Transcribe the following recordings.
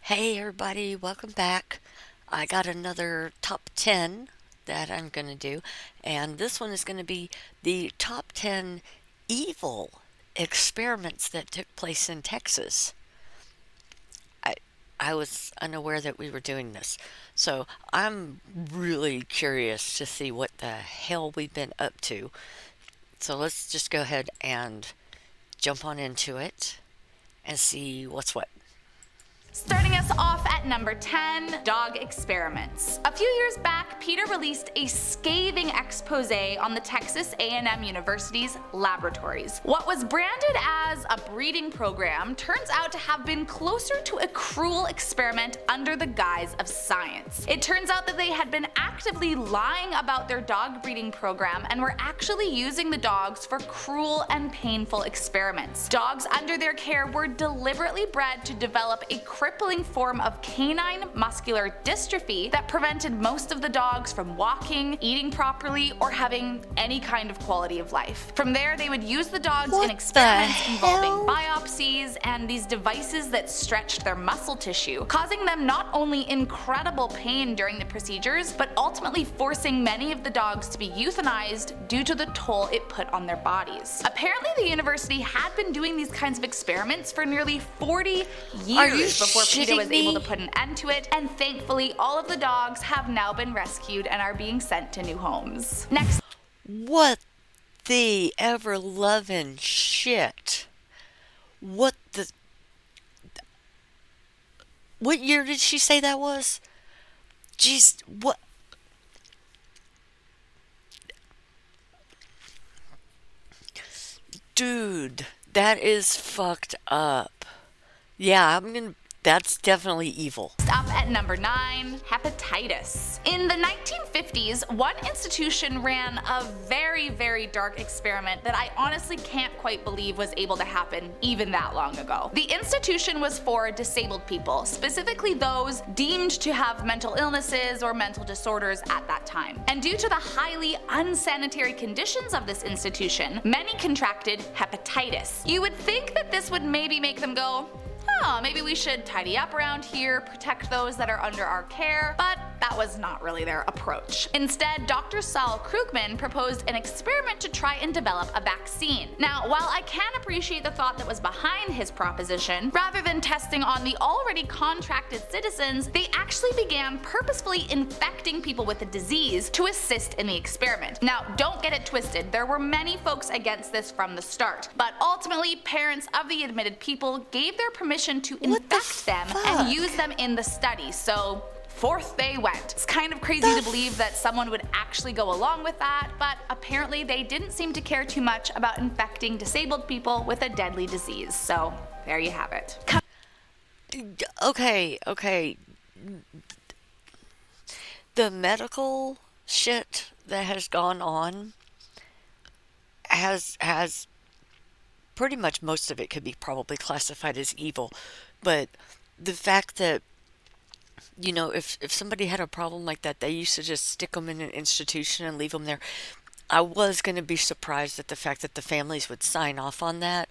Hey everybody, welcome back. I got another top 10 that I'm going to do, and this one is going to be the top 10 evil experiments that took place in Texas. I I was unaware that we were doing this. So, I'm really curious to see what the hell we've been up to. So, let's just go ahead and jump on into it and see what's what. Starting us off at number 10, dog experiments. A few years back, PETA released a scathing expose on the Texas A&M University's laboratories. What was branded as a breeding program turns out to have been closer to a cruel experiment under the guise of science. It turns out that they had been actively lying about their dog breeding program and were actually using the dogs for cruel and painful experiments. Dogs under their care were deliberately bred to develop a crippling form of canine muscular dystrophy that prevented most of the dogs from walking, eating properly, or having any kind of quality of life. From there, they would use the dogs in experiments involving biopsies and these devices that stretched their muscle tissue, causing them not only incredible pain during the procedures, but ultimately forcing many of the dogs to be euthanized due to the toll it put on their bodies. Apparently, the university had been doing these kinds of experiments for nearly 40 years before PETA was able to put an end to it, and thankfully all of the dogs have now been rescued and are being sent to new homes. Next. What the ever loving shit? What the. What year did she say that was? Jeez, what? Dude, that is fucked up. Yeah, that's definitely evil. Up at number 9, hepatitis. In the 1950s, one institution ran a very dark experiment that I honestly can't quite believe was able to happen even that long ago. The institution was for disabled people, specifically those deemed to have mental illnesses or mental disorders at that time. And due to the highly unsanitary conditions of this institution, many contracted hepatitis. You would think that this would maybe make them go, oh, maybe we should tidy up around here, protect those that are under our care, but that was not really their approach. Instead, Dr. Saul Krugman proposed an experiment to try and develop a vaccine. Now, while I can appreciate the thought that was behind his proposition, rather than testing on the already contracted citizens, they actually began purposefully infecting people with the disease to assist in the experiment. Now, don't get it twisted, there were many folks against this from the start, but ultimately parents of the admitted people gave their permission to infect them and use them in the study, so forth they went. It's kind of crazy to believe that someone would actually go along with that, but apparently they didn't seem to care too much about infecting disabled people with a deadly disease, so there you have it. Okay. The medical shit that has gone on has pretty much most of it could be probably classified as evil, but the fact that if somebody had a problem like that, they used to just stick them in an institution and leave them there. I was going to be surprised at the fact that the families would sign off on that.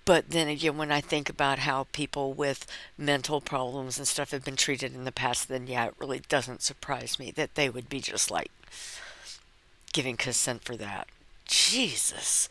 But then again, when I think about how people with mental problems and stuff have been treated in the past, then yeah, it really doesn't surprise me that they would be just like giving consent for that. Jesus.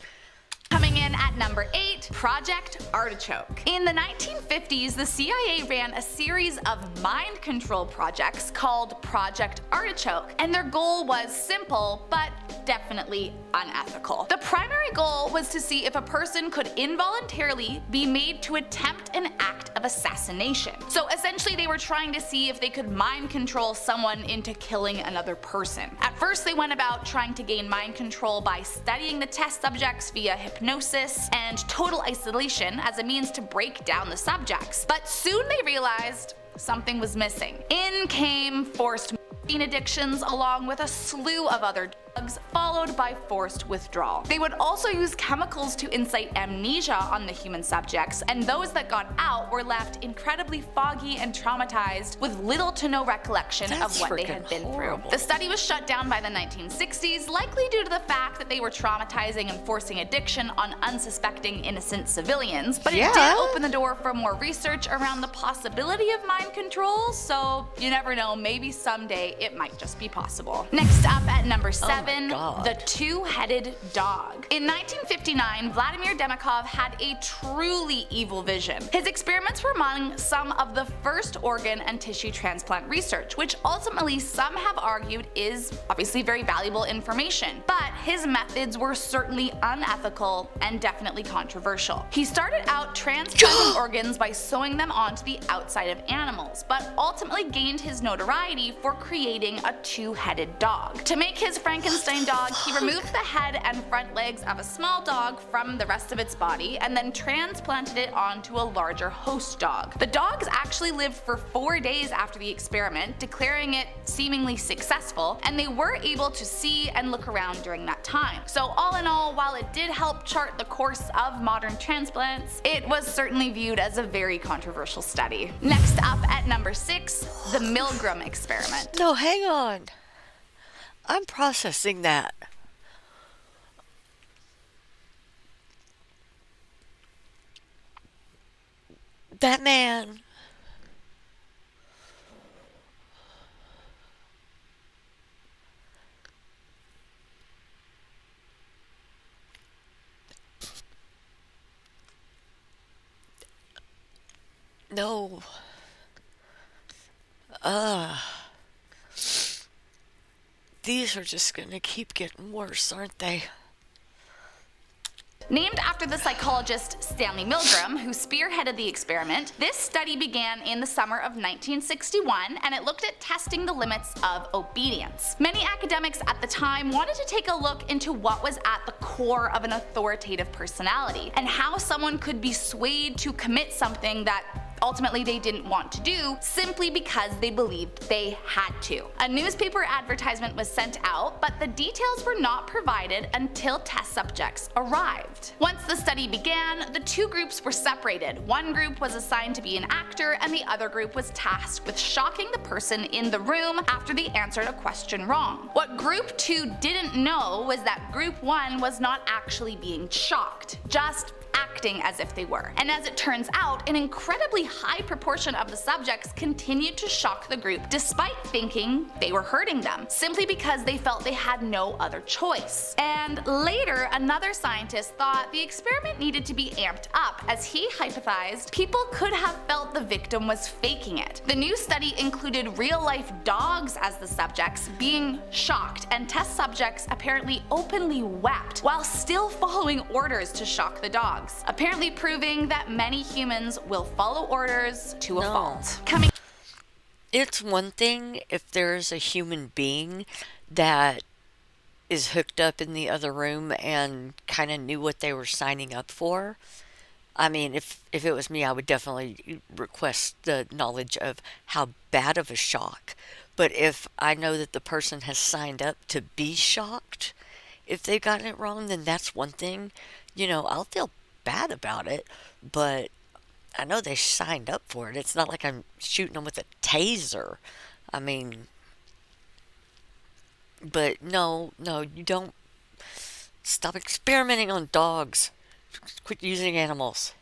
Coming in at number 8, Project Artichoke. In the 1950s, the CIA ran a series of mind control projects called Project Artichoke, and their goal was simple, but definitely unethical. The primary goal was to see if a person could involuntarily be made to attempt an act of assassination. So essentially they were trying to see if they could mind control someone into killing another person. At first they went about trying to gain mind control by studying the test subjects via hypnosis and total isolation as a means to break down the subjects. But soon they realized, something was missing. In came forced morphine addictions along with a slew of other drugs, followed by forced withdrawal. They would also use chemicals to incite amnesia on the human subjects, and those that got out were left incredibly foggy and traumatized with little to no recollection of what they had been through. The study was shut down by the 1960s, likely due to the fact that they were traumatizing and forcing addiction on unsuspecting innocent civilians, but it did open the door for more research around the possibility of mind control, so you never know, maybe someday it might just be possible. Next up at number 7, the two-headed dog. In 1959, Vladimir Demikhov had a truly evil vision. His experiments were among some of the first organ and tissue transplant research, which ultimately some have argued is obviously very valuable information, but his methods were certainly unethical and definitely controversial. He started out transplanting organs by sewing them onto the outside of animals, but ultimately gained his notoriety for creating a two-headed dog. To make his Frankenstein dog, he removed the head and front legs of a small dog from the rest of its body and then transplanted it onto a larger host dog. The dogs actually lived for 4 days after the experiment, declaring it seemingly successful, and they were able to see and look around during that time. So all in all, while it did help chart the course of modern transplants, it was certainly viewed as a very controversial study. Next up at number 6, the Milgram experiment. No, hang on. I'm processing that. That man. No. These are just gonna keep getting worse, aren't they? Named after the psychologist Stanley Milgram, who spearheaded the experiment, this study began in the summer of 1961, and it looked at testing the limits of obedience. Many academics at the time wanted to take a look into what was at the core of an authoritative personality, and how someone could be swayed to commit something that ultimately they didn't want to do simply because they believed they had to. A newspaper advertisement was sent out, but the details were not provided until test subjects arrived. Once the study began, the two groups were separated. One group was assigned to be an actor, and the other group was tasked with shocking the person in the room after they answered a question wrong. What group 2 didn't know was that group 1 was not actually being shocked, just acting as if they were. And as it turns out, an incredibly high proportion of the subjects continued to shock the group despite thinking they were hurting them, simply because they felt they had no other choice. And later, another scientist thought the experiment needed to be amped up, as he hypothesized people could have felt the victim was faking it. The new study included real-life dogs as the subjects, being shocked, and test subjects apparently openly wept while still following orders to shock the dogs, apparently proving that many humans will follow orders to a fault. It's one thing if there's a human being that is hooked up in the other room and kind of knew what they were signing up for. I mean, if it was me, I would definitely request the knowledge of how bad of a shock. But if I know that the person has signed up to be shocked, if they've gotten it wrong, then that's one thing. I'll feel bad about it, but I know they signed up for it. It's not like I'm shooting them with a taser. I mean, but no, you don't. Stop experimenting on dogs. Quit using animals.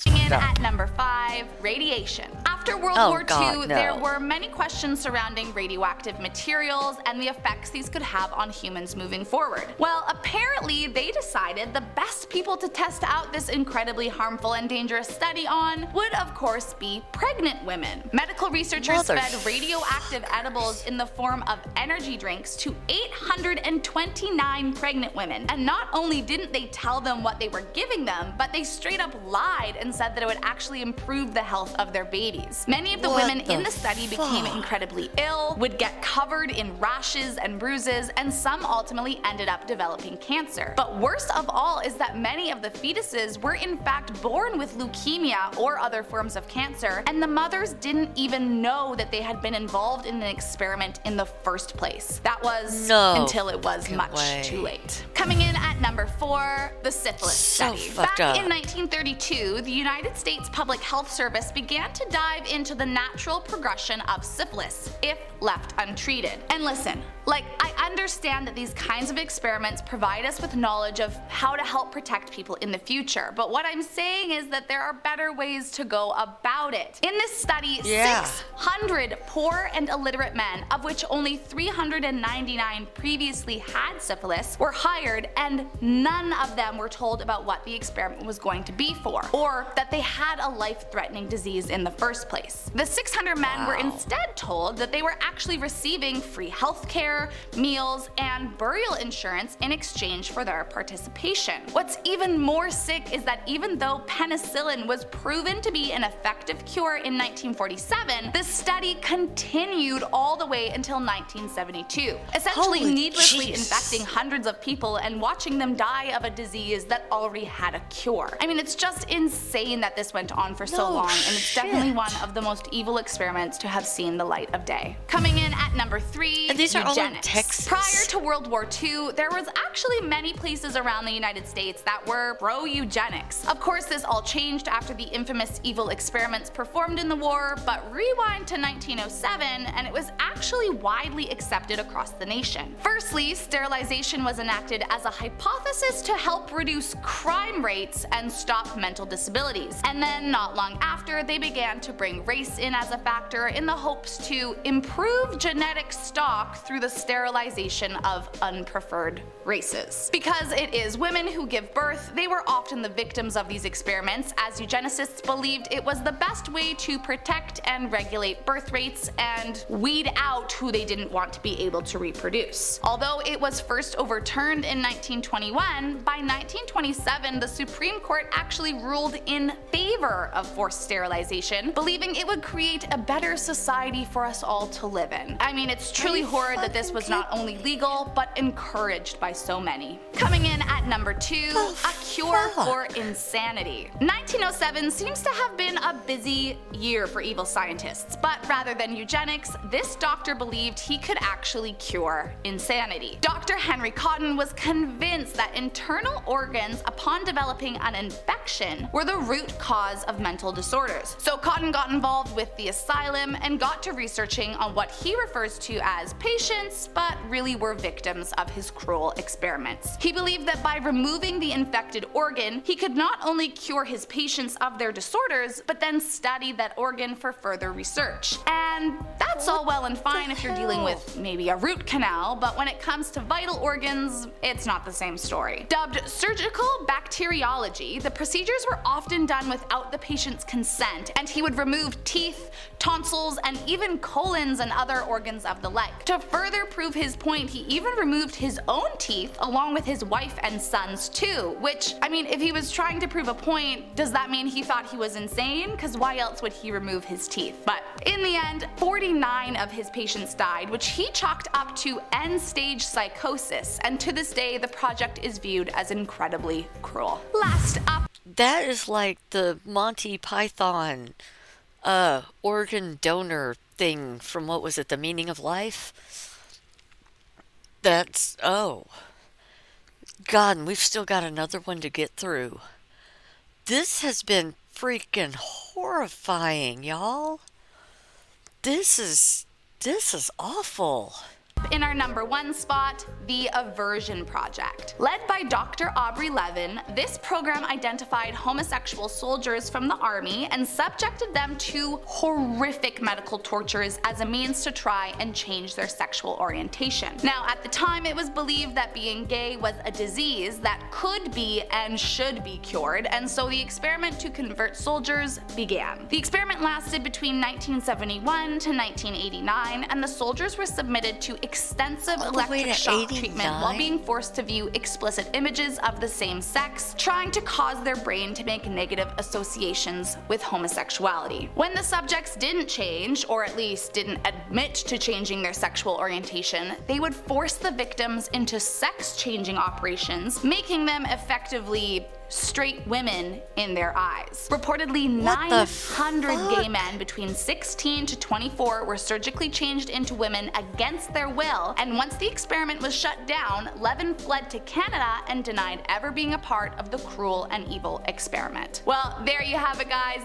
In at number 5, radiation. After World War II, there were many questions surrounding radioactive materials and the effects these could have on humans moving forward. Well, apparently they decided the best people to test out this incredibly harmful and dangerous study on would of course be pregnant women. Medical researchers fed radioactive edibles in the form of energy drinks to 829 pregnant women, and not only didn't they tell them what they were giving them, but they straight up lied and said that it would actually improve the health of their babies. diseases. Many of the What women in the the study became fuck? incredibly ill, would get covered in rashes and bruises, and some ultimately ended up developing cancer. But worst of all is that many of the fetuses were in fact born with leukemia or other forms of cancer, and the mothers didn't even know that they had been involved in an experiment in the first place. That was until it was much too late. Coming in at number 4, the syphilis study. Back in 1932, the United States Public Health Service began to dive into the natural progression of syphilis if left untreated. And listen, I understand that these kinds of experiments provide us with knowledge of how to help protect people in the future, but what I'm saying is that there are better ways to go about it. In this study, 600 poor and illiterate men, of which only 399 previously had syphilis, were hired, and none of them were told about what the experiment was going to be for, or that they had a life-threatening disease in the first place. The 600 men were instead told that they were actually receiving free healthcare, meals, and burial insurance in exchange for their participation. What's even more sick is that even though penicillin was proven to be an effective cure in 1947, the study continued all the way until 1972, essentially needlessly infecting hundreds of people and watching them die of a disease that already had a cure. I mean, it's just insane that this went on for so long, and it's definitely one of the most evil experiments to have seen the light of day. Coming in at number 3, and these are Eugenics. all in Texas. Prior to World War II, there was actually many places around the United States that were pro-eugenics. Of course, this all changed after the infamous evil experiments performed in the war, but rewind to 1907 and it was actually widely accepted across the nation. Firstly, sterilization was enacted as a hypothesis to help reduce crime rates and stop mental disabilities. And then not long after, they began to bring race in as a factor in the hopes to improve genetic stock through the sterilization of unpreferred races. Because it is women who give birth, they were often the victims of these experiments, as eugenicists believed it was the best way to protect and regulate birth rates and weed out who they didn't want to be able to reproduce. Although it was first overturned in 1921, by 1927 the Supreme Court actually ruled in favor of forced sterilization, believing it would create a better society for us all to live in. I mean, it's truly horrid that this was not only legal, but encouraged by so many. Coming in at number 2, a cure for insanity. 1907 seems to have been a busy year for evil scientists, but rather than eugenics, this doctor believed he could actually cure insanity. Dr. Henry Cotton was convinced that internal organs, upon developing an infection, were the root cause of mental disorders. So Cotton got involved with the asylum and got to researching on what he refers to as patients, but really were victims of his cruel experiments. He believed that by removing the infected organ, he could not only cure his patients of their disorders, but then study that organ for further research. And that's all well and fine if you're dealing with maybe a root canal, but when it comes to vital organs, it's not the same story. Dubbed surgical bacteriology, the procedures were often done without the patient's consent, and he would remove teeth, tonsils, and even colons and other organs of the leg. To further prove his point, he even removed his own teeth along with his wife and sons too, which, I mean, if he was trying to prove a point, does that mean he thought he was insane? Because why else would he remove his teeth? But in the end, 49 of his patients died, which he chalked up to end-stage psychosis, and to this day the project is viewed as incredibly cruel. Last up, that is like the Monty Python organ donor thing from, what was it, The Meaning of Life? That's, oh God, and we've still got another one to get through. This has been freaking horrifying, y'all. This is awful. in our number 1 spot, the Aversion Project. Led by Dr. Aubrey Levin, this program identified homosexual soldiers from the army and subjected them to horrific medical tortures as a means to try and change their sexual orientation. Now, at the time, it was believed that being gay was a disease that could be and should be cured, and so the experiment to convert soldiers began. The experiment lasted between 1971 to 1989, and the soldiers were submitted to extensive All the way electric to shock treatment while 89? being forced to view explicit images of the same sex, trying to cause their brain to make negative associations with homosexuality. When the subjects didn't change, or at least didn't admit to changing their sexual orientation, they would force the victims into sex-changing operations, making them effectively straight women in their eyes. Reportedly, What the 900 gay fuck? men between 16 to 24 were surgically changed into women against their will, and once the experiment was shut down, Levin fled to Canada and denied ever being a part of the cruel and evil experiment. Well, there you have it, guys.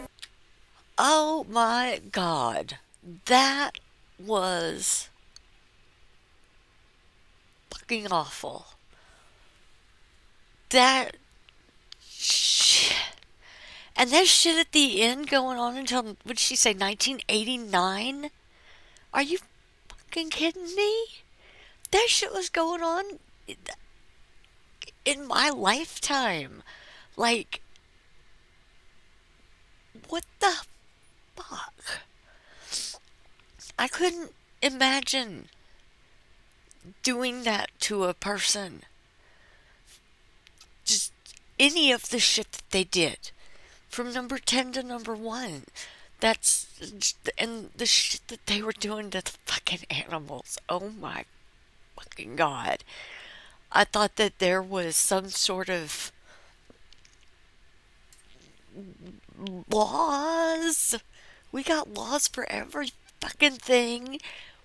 Oh my God. That was fucking awful. That shit. And that shit at the end going on until, what did she say, 1989? Are you fucking kidding me? That shit was going on in my lifetime. Like, what the fuck? I couldn't imagine doing that to a person. Just any of the shit that they did. From number 10 to number 1. That's, and the shit that they were doing to the fucking animals. Oh my fucking God. I thought that there was some sort of laws. We got laws for every fucking thing.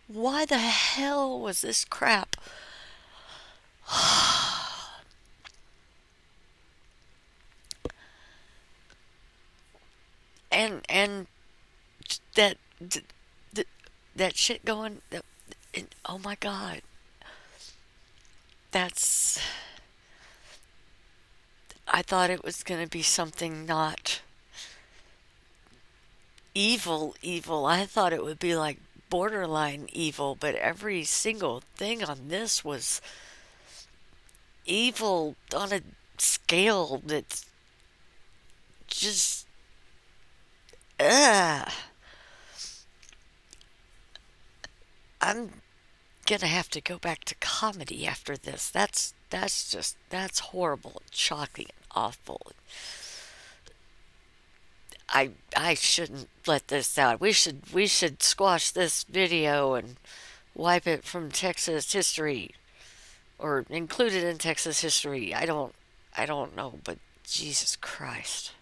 Why the hell was this crap? And that that shit going. Oh my God. That's. I thought it was gonna be something not evil. I thought it would be like borderline evil, but every single thing on this was evil on a scale that's just ugh. I'm gonna have to go back to comedy after this. That's horrible and shocking and awful. I shouldn't let this out. We should squash this video and wipe it from Texas history or include it in Texas history. I don't know, but Jesus Christ.